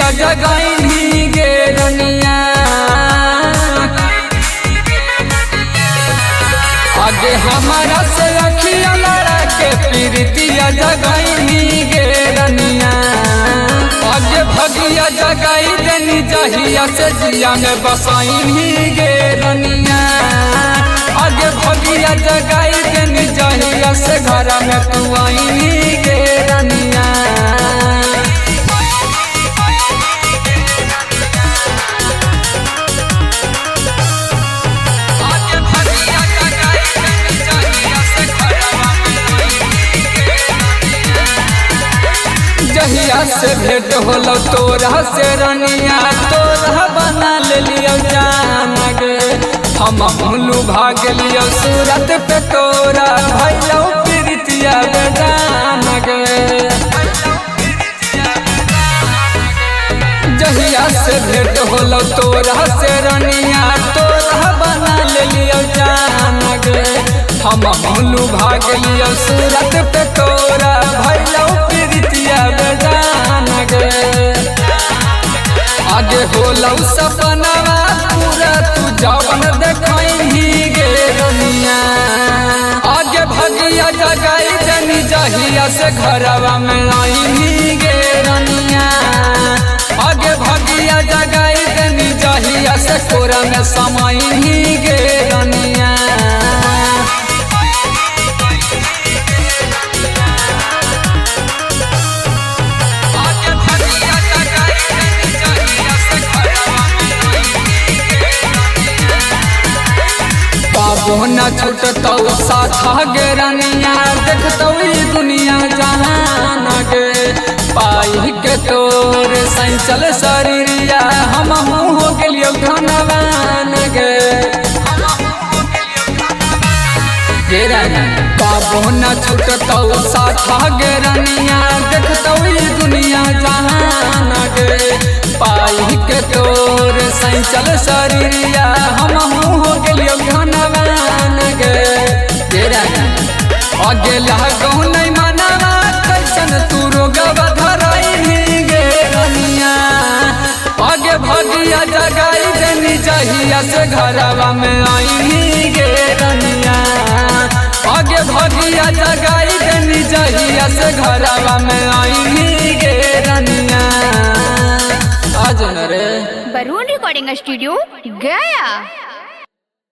भगिया जगाई गे रनिया। आगे हमारा से अखिया लड़ा के प्रीतिया जगाई गे रनिया। आगे भगिया जगाई देनी जहिया से जिया में बसाई गे रनिया। आगे भगिया जगाई देनी जहिया से घर में तू आई गे रनिया। जहिया से भेंट होलो तोरा से रनिया, तोरा बना ले लियो जान गे। हम भूलू भाग लियो सूरत पे तोरा भैलो प्रीतिया बेजान गे। जहिया से भेंट होलो तोरा से रनिया, तोरा बना ले लियो जान गे। हम भूलू भाग लियो सूरत पे तोरा भैलो प्रीतिया बेजान गे। आगे होलो सपनवा पूरा तू जवन देखई गे रनिया। आगे भगिया जगाई देनी जहिया से घरवा में आई गे रनिया। आगे भगिया जगाई देनी जहिया से कोरा में समाई गे रनिया। न छूटतौ साथा गे रनिया, देखतौ दुनिया जहान गे। पाई के तोर संचल शरीरिया हम हो गेलियो धनवान गे। बाबू न छूटतौ साथा गे रनिया, देखतौ दुनिया जहान गे। पाई के तोर संचल शरीरिया हम हो गेलियो धनवान गे। आगे लागौ नहीं मनावा कैसन तू रोगवा धराई गे रनिया। आगे भगिया जगाई देनी जहिया से घरवा में आई गे रनिया। आगे भगिया जगाई देनी जहिया से घरवा में आई गे रनिया। आज न रे बरून रिकॉर्डिंग स्टूडियो गया।